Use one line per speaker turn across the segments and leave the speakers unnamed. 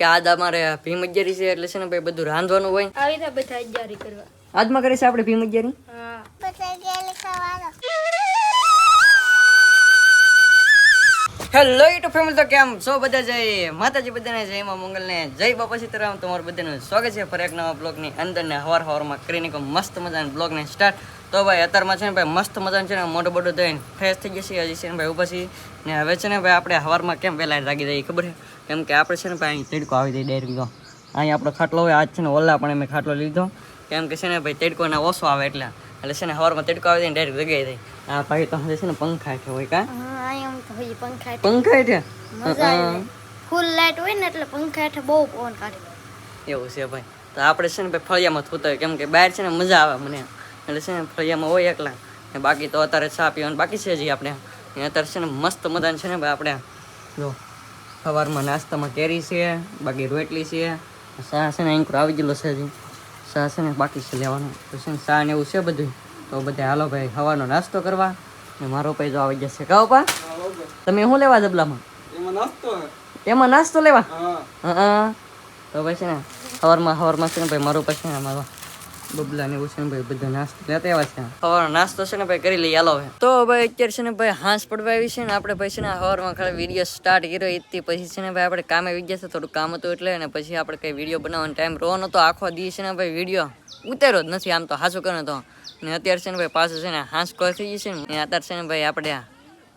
કે આજ અમારે ભીમ અગિયારી છે એટલે છે ને ભાઈ બધું રાંધવાનું હોય.
આવી રીતે બધા અગિયારી કરવા.
આજમાં કરે છે આપણે ભીમ અગિયારી.
હા.
હેલો યુટ્યુબ ફેમિલી, તો કેમ છો બધા? જય માતાજી, બધાને જય માં મંગલ ને જય બાપા સીતારામ. તમારું બધાનું સ્વાગત છે ફરી એક નવા બ્લોગની અંદર ને હવારમાં કરીને મસ્ત મજાના બ્લોગને સ્ટાર્ટ. તો ભાઈ અત્યારમાં છે ને ભાઈ મસ્ત મજાનું છે ને મોટું મોટું ધોઈને ફ્રેશ થઈ જશે. હજી છે ને ભાઈ ઊભા છીએ ને હવે છે ને ભાઈ આપણે હવારમાં કેમ વહેલા જાગી જઈએ ખબર છે? કેમ કે આપણે છે ને ભાઈ અહીં તડકો આવી જાય ડાયરેક્ટ. તો અહીં આપણો ખાટલો હોય. આજ છે ને ઓલા પણ મેં ખાટલો લીધો કેમ કે છે ને ભાઈ તડકો ના ઓછો આવે એટલે છે ને હવારમાં તડકો આવી જાય ડાયરેક્ટ જગાઈ જાય. આ ભાઈ તો છે ને પંખા છે હોય કા પંખા હેઠે
ફૂલ લાઈટ હોય ને એટલે પંખા હેઠે બહુ પવન કાઢે.
એવું છે ભાઈ. તો આપણે છે ને ભાઈ ફળિયામાં થતા હોય કેમ કે બહાર છે ને મજા આવે મને એટલે છે ને ફળિયામાં હોય એકલા. ને બાકી તો અત્યારે ચા પીવાનું બાકી છે હજી આપણે. અત્યારે છે ને મસ્ત મજાનું છે ને ભાઈ આપણે જો સવારમાં નાસ્તામાં કેરી છે, બાકી રોટલી છે, ચા છે ને અહીં આવી ગયેલો છે હજી. ચા છે ને બાકી છે લેવાનું. તો છે ને ચા ને એવું છે બધું. તો બધા હાલો ભાઈ સવારનો નાસ્તો કરવા. ને મારો ભાઈ જો આવી જશે. કહો પા તમે શું લેવા જબલામાં? એમાં નાસ્તો લેવા? હા. તો ભાઈ છે ને સવારમાં છે ને ભાઈ મારું પછી ને મારો બબલા ને એવું છે ને ભાઈ બધા નાસ્તો લેતા આવ્યા છે. સવારનો નાસ્તો છે ને ભાઈ કરી લઈએ હાલો. તો ભાઈ અત્યારે છે ને ભાઈ હાંસ પડવા આવી છે ને આપણે ભાઈ છે ને સવારમાં ખાલી વિડીયો સ્ટાર્ટ કર્યો એથી પછી છે ને ભાઈ આપણે કામે આવી ગયા છે. થોડું કામ હતું એટલે ને પછી આપણે કઈ વિડીયો બનાવવાનો ટાઈમ રોવાનો તો આખો દી છે ને ભાઈ વિડીયો ઉતાર્યો જ નથી આમ તો હાચું કરે તો. ને અત્યારે છે ને ભાઈ પાછું છે ને હાંસ કોલ થઈ ગઈ છે ને અત્યારે છે ને ભાઈ આપણે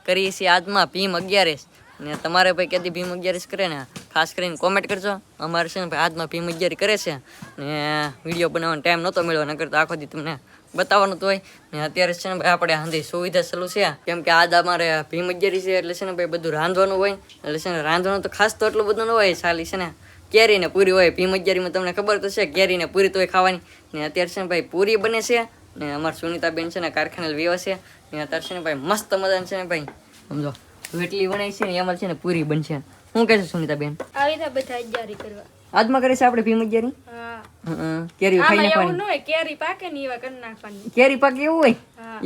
કરીએ છીએ આજમાં ભીમ 11 ને તમારે ભાઈ ક્યાંથી ભીમ 11 કરે ને ખાસ કરીને કોમેન્ટ કરજો. અમારે છે ને ભાઈ આજમાં ભીમ 11 કરે છે ને વિડીયો બનાવવાનો ટાઈમ નહોતો મળ્યો નકર તો આખો દી તમને બતાવવાનું તો હોય. ને અત્યારે છે ને ભાઈ આપણે હાંધી સુવિધા ચાલુ છે કેમ કે આજ અમારે ભીમ 11 છે એટલે છે ને ભાઈ બધું રાંધવાનું હોય. એટલે છે ને રાંધવાનું તો ખાસ તો એટલું બધું ન હોય. ખાલી છે ને કેરી ને પૂરી હોય. ભીમ 11 તમને ખબર તો છે કેરી ને પૂરી તો હોય ખાવાની. ને અત્યારે છે ને ભાઈ પૂરી બને છે ને અમારે સુનિતાબેન છે ને કારખાને વ્યવ છે ને અત્યારે છે ને ભાઈ મસ્ત મજાનું છે ને ભાઈ સમજો રોટલી બનાવી છે ને એમાં છે ને પૂરી બનશે. શું કહે છે સુનિતાબેન?
આવી રીતે બધા અગિયારી કરવા.
આજમાં કરે છે આપણે ભીમ 11.
હા.
કેરી ખાઈ
એવું
નાખવાની.
ન હોય કેરી પાકે ને એવા કરી નાખવાની.
કેરી પાકે એવું હોય?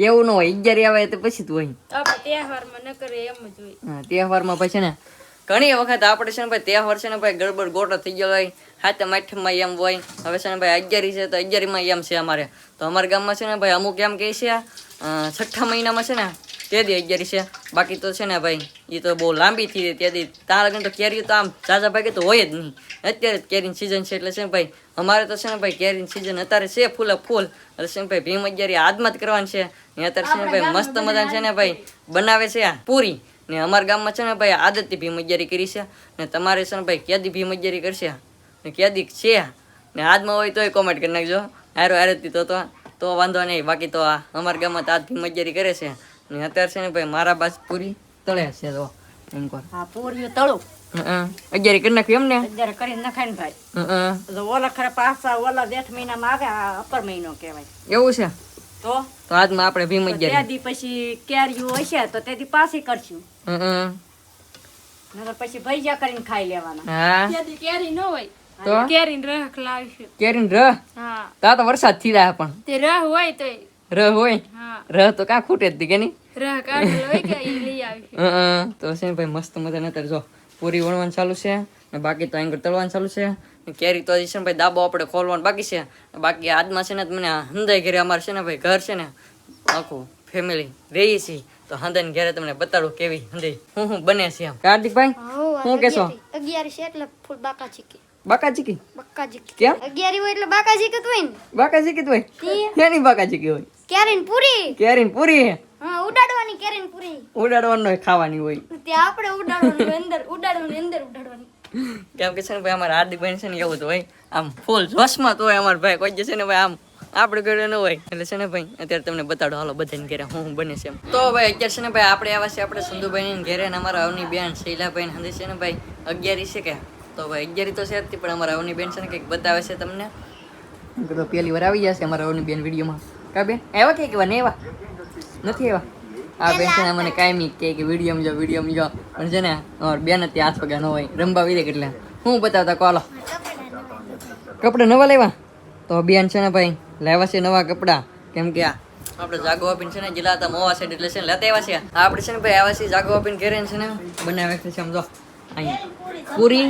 એવું ન હોય. 11 આવે તો પછી જ હોય.
આપણે તહેવારમાં ન કરે એમ જ હોય.
હા, તહેવારમાં પછી ને ઘણી વખત આપણે છે ને ભાઈ તહેવાર છે ને ભાઈ ગડબડ ગોટો થઈ ગયો હોય. હાથમ આઠમમાં એમ હોય. હવે છે ને ભાઈ 11 છે તો 11માં એમ છે અમારે. તો અમારા ગામમાં છે ને ભાઈ અમુક એમ કહે છે 6ઠા મહિનામાં છે ને તે દી 11 છે. બાકી તો છે ને ભાઈ એ તો બહુ લાંબી થઈ તે દી ત્યાં લગન તો કેરી તો આમ ઝાઝા ભાગે તો હોય જ નહીં. અત્યારે કેરીની સિઝન છે એટલે છે ને ભાઈ અમારે તો છે ને ભાઈ કેરીની સિઝન અત્યારે છે ફૂલે ફૂલ. એટલે છે ને ભાઈ ભીમ 11 આજમાં જ કરવાની છે. અત્યારે છે ને ભાઈ મસ્ત મજા છે ને ભાઈ બનાવે છે પૂરી. ને અમારા ગામમાં છે ને ભાઈ આદતથી ભીમ 11 કરી છે ને તમારે છે ને ભાઈ ક્યાદી ભીમ 11 કરશે ને ક્યાદી છે ને આજમાં હોય તોય કોમેન્ટ કરી નાખજો. આરતી તો વાંધો નહીં. બાકી તો અમારા ગામમાં તો આજ ભીમ 11 કરે છે ને અત્યારે છે ને ભાઈ મારા બાસ પૂરી તળે છે. તો એમ કર
હા પૂરીઓ તળું
11 કરી નાખ્યું એમ ને?
11 કરી નખાય ને ભાઈ. તો ઓલા ખરા પાછા ઓલા જેઠ મહિનામાં આવે આ અપર મહિનો કહેવાય.
એવું છે?
તો
આજમાં આપણે ભીમ 11
ત્યાંથી પછી કેરીઓ હશે તો તેથી પાછી કરશું. નકર પછી ભજીયા કરીને ખાઈ લેવાના.
હા
ત્યાંથી કેરી ન હોય
તો
કેરી રહ લાવીશું.
કેરીન રહ
હા.
તા તો વરસાદ થી જાય પણ
તે રહ હોય તો
રહ હોય.
હા
રહ તો કાં ખૂટે જ કે નહીં?
રહ કાઢેલો હોય કે ઈ લઈ આવીશું.
તો છે ને ભાઈ મસ્ત મજા અત્યારે જો પૂરી વણવાનું ચાલુ છે ને બાકી તો અહીં તળવાનું ચાલુ છે. કેરી તો હજી છે ને ભાઈ દાબો આપણે ખોલવાનું બાકી છે. બાકી આજમાં છે ને મને હંદાઈ ઘરે અમારે છે ને ભાઈ ઘર છે ને આખું ફેમિલી રહીએ છીએ. તો હંદાઈ ઘરે તમને બતાડું કેવી હંદાઈ હું બને છે એમ. કાર્તિકભાઈ શું કહેશો?
11 છે એટલે ફૂલ બાકા ચીકી.
બાકા ચીકી?
બક્કા ચીકી.
કેમ?
11 હોય એટલે બાકા ચીકી હોય ને.
બાકા ચીકી હોય? એની બાકા ચીકી હોય?
કેરીન પૂરી.
કેરીન પૂરી?
હા ઉડાડવાની કેરીન પૂરી.
ઉડાડવાનું હોય ખાવાની હોય.
તે આપણે ઉડાડવાનું અંદર ઉડાડવાની.
કેમ કે છે ને ભાઈ અમારા હાર્દિકભાઈ છે ને એવું તો હોય આમ ફૂલ જોશમાં તો હોય અમારા ભાઈ કોઈ છે ને ભાઈ આમ આપણે ઘરે ન હોય. એટલે છે ને ભાઈ અત્યારે તમને બતાડો હાલો બધાને ઘરે હું બને છે એમ. તો ભાઈ અત્યારે છે ને ભાઈ આપણે આવ્યા છે આપણે સંધુભાઈ ઘરે ને અમારા અવની બેન શૈલાભાઈ હંદે છે ને ભાઈ 11 છે કે તો ભાઈ 11 તો છે જ પણ અમારા અવની બેન છે ને કંઈક બતાવે છે તમને. તો પહેલી વાર આવી જશે અમારા અવની બેન વિડીયોમાં. કા બેન આવ્યા કે કેવા નહીં આવ્યા? નથી આવ્યા. આ બેન છે ને મને કાયમી કે વિડીયોમાં જો પણ છે ને અમારા બેન જ ત્યાં 8 વાગ્યા ન હોય રમવા વિદે એટલે હું બતાવતા કોલો કપડા નવા લેવા. તો બેન છે ને ભાઈ લાવ્યા છે નવા કપડા કેમ કે આપણે જાગો આપીને છે ને જિલ્લા હતા મોવા સાઈડ એટલે છે ને લેતા આવ્યા છે. આપણે છે ને ભાઈ આવ્યા છીએ જાગો આપીને ઘરે છે ને બનાવે છે સમજો અહીં પૂરી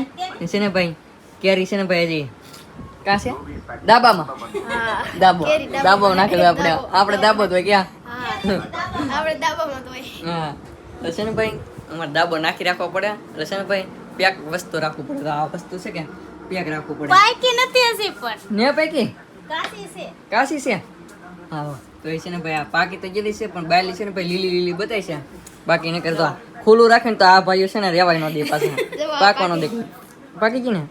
છે ને ભાઈ કેરી છે ને ભાઈ હજી કાં છે દાબામાં દાબો દાબો નાખી દો આપણે દાબો તો ક્યાં
આપણે દાબામાં તો હોય.
હા તો છે ને ભાઈ અમારે દાબો નાખી રાખવો પડે એટલે છે ને ભાઈ પેક વસ્તુ રાખવું પડે તો આ વસ્તુ છે કે પેક રાખવું પડે
પાકી નથી હજી પણ
ને પૈકી
કાશી છે.
કાશી છે હા તો એ છે ને ભાઈ આ પાકી તો ગયેલી છે પણ બાયલી છે ને ભાઈ લીલી લીલી બતાય છે બાકી ન કરતો ખુલ્લું રાખે ને તો આ ભાઈઓ છે ને રેવાય ન દે પાછું પાકવાનો દે પાકી ગઈ ને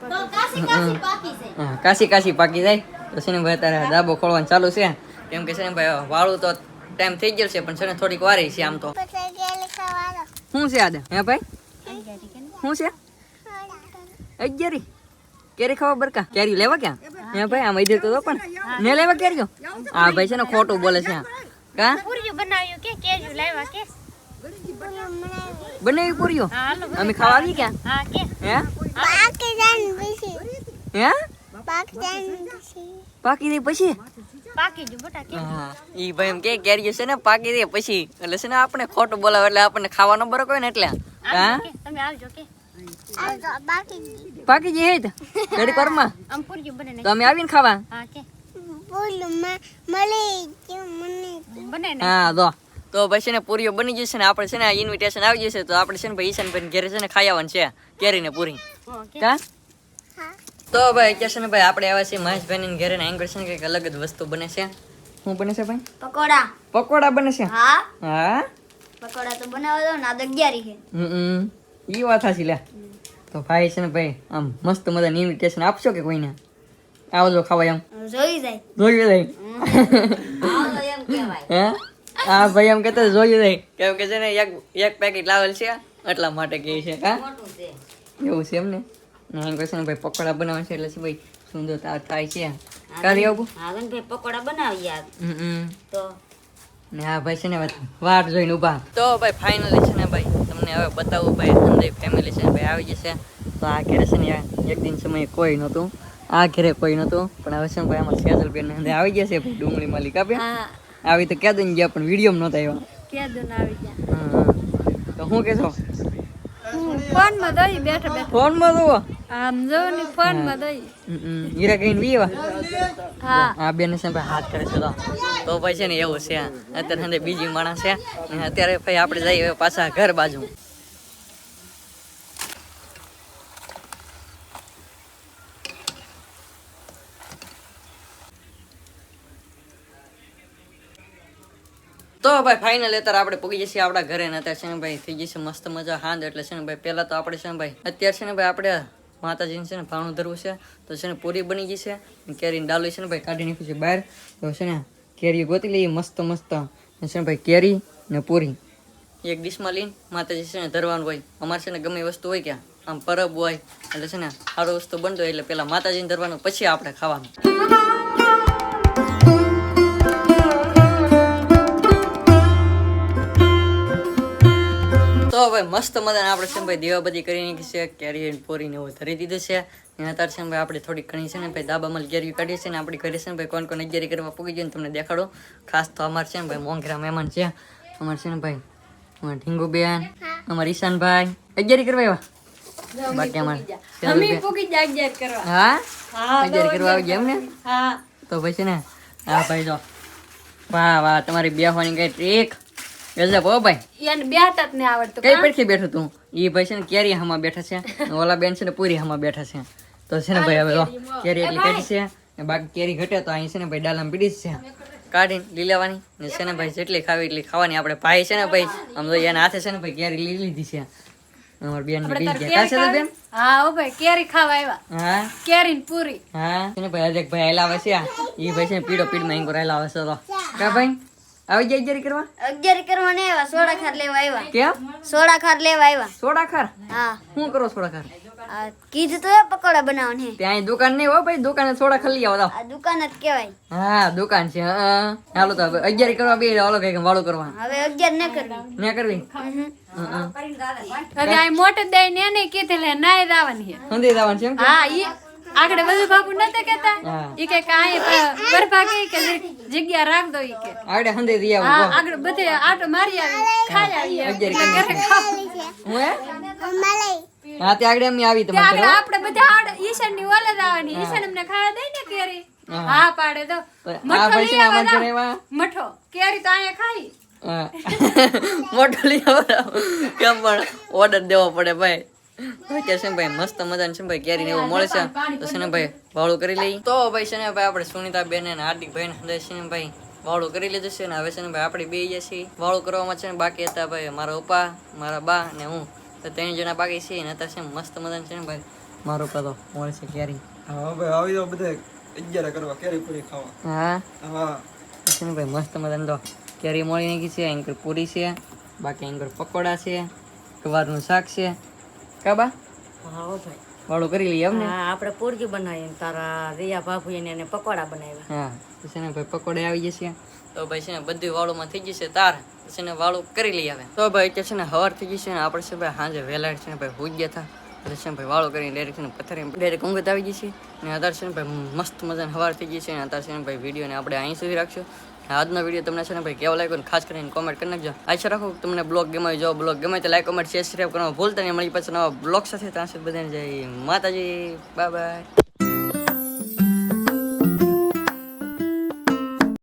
તો કાશી કાશી પાકી છે.
હા કાશી કાશી પાકી જાય તો છે ને ભાઈ તારે દાબો ખોલવાનું ચાલુ છે કેમ કે છે ને ભાઈ વાળું તો ટાઈમ થઈ ગયો છે પણ છે ને થોડીક વારી છે આમ તો શું છે આદે હે ભાઈ શું છે અગિયારી કેરી ખાવા બરકા કેરી લેવા ક્યાં હે ભાઈ આમ ઇધર તો પણ ને લેવા કેરીઓ હા ભાઈ છે ને ખોટું બોલે છે કા
પૂરીયું બનાવ્યું કે કેરીયું લાવ્યા કે
બનાવી પૂરીઓ અમે ખાવા આવી ક્યાં
હા કે
હે
પાકી પછી
હે
પાકી
પાકી દે પછી
પાકી જો બટા કે
હા ઈ ભાઈ એમ કે કેરીઓ છે ને પાકી દે પછી એટલે છે ને આપણે ખોટું બોલાવે એટલે આપણને ખાવાનો બરક હોય ને એટલે હા
તમે આવજો કે આવજો બાકી
પાકી જઈ હે ઘડી કરમાં
આમ પૂરીયું બને
તો અમે આવીને ખાવા
હા કે બોલું મળે કે મને બને ને
હા તો ભાઈ છે ને પૂરીઓ બની જશે ને આપણે છે ને ઇન્વિટેશન આવી જશે તો આપણે છે ને ભાઈ ઈશાનભાઈ ઘરે છે ને ખાઈ આવવાનું છે કેરી ને પૂરી કા તો ભાઈ કે છે ને ભાઈ આપણે આવ્યા છીએ મહેશભાઈ ને ઘરે ને એંગલ છે ને કંઈક અલગ જ વસ્તુ બને છે શું બને છે ભાઈ
પકોડા
પકોડા બને છે
હા
હા
પકોડા તો બનાવવા દો ને આ 11 છે
ઈ વાત સાચી લે તો ભાઈ છે ને ભાઈ આમ મસ્ત મજાનું ઇન્વિટેશન આપશો કે કોઈને આવજો ખાવા એમ
જોઈ જાય
જોયું જાય
આવજો એમ કહેવાય
હે હા ભાઈ એમ કહેતા જોયું જાય કેમ કે છે ને એક પેકેટ લાવેલ છે એટલા માટે કહે છે હા
મોટું છે
એવું છે એમ ને એમ કહે છે ને ભાઈ પકોડા બનાવે છે એટલે છે ભાઈ સુંદર થાય છે કાઢી આવું
આગળ ભાઈ પકોડા બનાવી યાર તો
ને હા ભાઈ છે ને વાટ જોઈને ઊભા તો ભાઈ ફાઇનલી છે ને ભાઈ તમને હવે બતાવું ભાઈ સંદીપ ફેમિલી છે ને ભાઈ આવી જશે તો આ ઘરે છે ને એક દિન સમયે કોઈ નહોતું આ ઘરે કોઈ નહોતું પણ હવે છે ને ભાઈ આમાં સેજલબેન ને આવી જશે ભાઈ ડુંગળી માલિક આપે આવી તો ક્યાં દઈને ગયા પણ વિડીયો નહોતા આવ્યા
કે દન આવી ગયા
તો શું કહેશો
ફોન માં દઈ બેઠા બેઠા
ફોનમાં જુઓ
આમ જો ને ફોન માં દઈ
હીરા કહીને વીવા
હા
આ બેન છે ભાઈ હાથ કરે છે તો ભાઈ છે ને એવું છે અત્યારે છે બીજી માણસ છે અને અત્યારે ભાઈ આપણે જઈએ પાછા ઘર બાજુ તો ભાઈ ફાઇનલ અત્યારે આપણે પૂગી જઈએ આપણા ઘરે ને અત્યારે છે ને ભાઈ થઈ જશે મસ્ત મજા હાંદ એટલે છે ને ભાઈ પહેલા તો આપણે છે ને ભાઈ અત્યારે છે ને ભાઈ આપણે માતાજીને છે ને ભાણું ધરવું છે તો છે ને પૂરી બની ગઈ છે કેરીની ડાલી છે ને ભાઈ કાઢી નાખ્યું છે બહાર તો છે ને કેરી ગોતી લઈએ મસ્ત મસ્ત છે ને ભાઈ કેરી ને પૂરી એક ડીશમાં લઈને માતાજી છે ને ધરવાનું હોય અમારે છે ને ગમે વસ્તુ હોય ક્યાં આમ પરબ હોય એટલે છે ને સારું વસ્તુ બનતો હોય એટલે પહેલાં માતાજીને ધરવાનું પછી આપણે ખાવાનું તો ભાઈ મસ્ત મજાને આપણે છે ભાઈ દીવાબત્તી કરી નાખી છે કેરી પૂરીને એવું ધરી દીધું છે અને અત્યારે છે ભાઈ આપણે થોડી ઘણી છે ને ભાઈ દાબામાં કેરી કાઢીએ છીએ ને આપણી ઘરે છે ને ભાઈ કોણ કોણ અગિયારી કરવા પૂગી જાય ને તમને દેખાડો ખાસ તો અમારે છે ને ભાઈ મોંઘરા મહેમાન છે અમારે છે ને ભાઈ અમારે ઢીંગુબેન અમારે ઈશાનભાઈ અગિયારી કરવા આવ્યા બાકી અમારે
પૂકી જાય 11 કરવા
હા અગિયારી કરવા આવી ગયા એમ ને
હા
તો ભાઈ છે ને હા ભાઈ જો વાહ વાહ તમારી બેહવાની કઈ ટ્રીક ગજબ હો ભાઈ
એને બેઠા જ ને આવડતું
કઈ પડખે બેઠો તું ઈ ભાઈ છે ને કેરી હામાં બેઠા છે ઓલા બેન છે ને પૂરી હામાં બેઠા છે તો છે ને ભાઈ હવે જો કેરી એટલી કાઢી છે ને બાકી કેરી ઘટે તો અહીં છે ને ભાઈ ડાલામાં પીડી જ છે કાઢીને લઈ લેવાની ને છે ને ભાઈ જેટલી ખાવી એટલી ખાવાની આપણે ભાઈ છે ને ભાઈ આમ તો એના હાથે છે ને ભાઈ કેરી લઈ લીધી છે અમાર બેન ને બીજ ગયા છે બેન
હા ઓ ભાઈ કેરી ખાવા આવ્યા
હા
કેરી ને પૂરી
હા છે ને ભાઈ અજક ભાઈ આલાવે છે ઈ ભાઈ છે ને પીડો પીડ માં ઇંગો આલાવે છે તો કા ભાઈ આવી જાય અગિયારી કરવા
11 કરવા ને આવ્યા સોડા ખાર લેવા આવ્યા
કેમ
સોડા ખાર લેવા આવ્યા
સોડા ખાર
હા
શું કરો સોડા ખાર
આ કીધું તો એ પકોડા બનાવવાનું હે
ત્યાં દુકાન નહીં હો ભાઈ દુકાને સોડા ખાલી આવો
આ દુકાન જ કહેવાય
હા દુકાન છે હાલો તો હવે અગિયારી કરવા બે હાલો કઈ વાળું કરવા
હવે 11 ન કરવી
ને કરવી
હવે આ મોટે દઈ ને એને કીધેલે નાઈ દાવાની હે
સંધી જવાનું છે એમ કે?
હા ઈ આગળ બધું બાપુ નતા કહેતા
હા
ઈ કે કાંઈ બરફા કે જગ્યા રાખ દો ઈ કે
આવડે સંધી દઈ આવું
હા
કહો.
આગળ બધે આટો મારી આવી ખાઈ આવી
અગિયારી
એટલે ઘરે ખાવ
હું હે હા તે આગળ એમની આવી
ત્યાં
તમારે
આગળ આપણે બધા ઈશાન
ખાવાની ઈશાન અમને ખાવા દે ને કેરી
હા.
હા પાડે તો
પણ આ ભાઈ છે ને અમારા ઘરે એવા
મઠો કેરી તો અહીંયા ખાઈ
હા. મોટો લઈ આવો કેમ પણ ઓર્ડર દેવો પડે ભાઈ કે છે ને ભાઈ મસ્ત મજાનું છે ને ભાઈ કેરી ને એવું મળે છે તો છે ને ભાઈ વાળું કરી લઈ તો ભાઈ છે ને ભાઈ આપણે સુનિતા બેન અને હાર્દિક ભાઈ ને છે ને ભાઈ વાળું કરી લીધું છે ને હવે છે ને ભાઈ આપણે બે જઈએ છીએ વાળું કરવામાં છે ને બાકી હતા ભાઈ મારા પપ્પા મારા બા ને હું તો 3 જણા બાકી છીએ ને અત્યારે છે ને મસ્ત મજાનું છે ને ભાઈ મારો પપ્પા તો મળે છે કેરી
હા ભાઈ આવી જાવ બધા 11 કરવા કેરી પૂરી ખાવા
હા
હા
છે ને ભાઈ મસ્ત મજાનું તો કેરી મળી નાખી છે એંકર પૂરી છે બાકી એંકર પકોડા છે ગવારનું શાક છે કાબા
હા હો ભાઈ
વાળું કરી લઈએ એમ ને
હા આપણે પૂરકી બનાવી તારા રિયા બાપુ એને પકોડા બનાવ્યા
હા તો છે ને ભાઈ પકોડે આવી જશે તો ભાઈ છે ને બધું વાળુંમાં થઈ જશે તાર તો છે ને વાળું કરી લઈ આવે તો ભાઈ કે છે ને હવાર થઈ જશે ને આપણે છે ભાઈ સાંજે વહેલા છે ને ભાઈ હોઈ ગયા હતા એટલે છે ને ભાઈ વાળું કરીને ડાયરેક્ટ છે ને પથ્થરે ડાયરેક્ટ ઊંઘત આવી જશે ને અત્યારે છે ને ભાઈ મસ્ત મજાને હવાર થઈ જશે ને અત્યારે છે ને ભાઈ વિડીયોને આપણે અહીં સુધી રાખશું આજનો વિડીયો તમને છે ને ભાઈ કેવો લાગ્યો ને ખાસ કરીને કોમેન્ટ કરી નાખજો આશા રાખો કે તમને બ્લોગ ગમે જો બ્લોગ ગમે તો લાઈક કોમેન્ટ શેર સબસ્ક્રાઈબ કરવાનું ભૂલતા નહીં મળી પછી નવા બ્લોગ સાથે ત્યાં સુધી બધાને જય માતાજી બાય બાય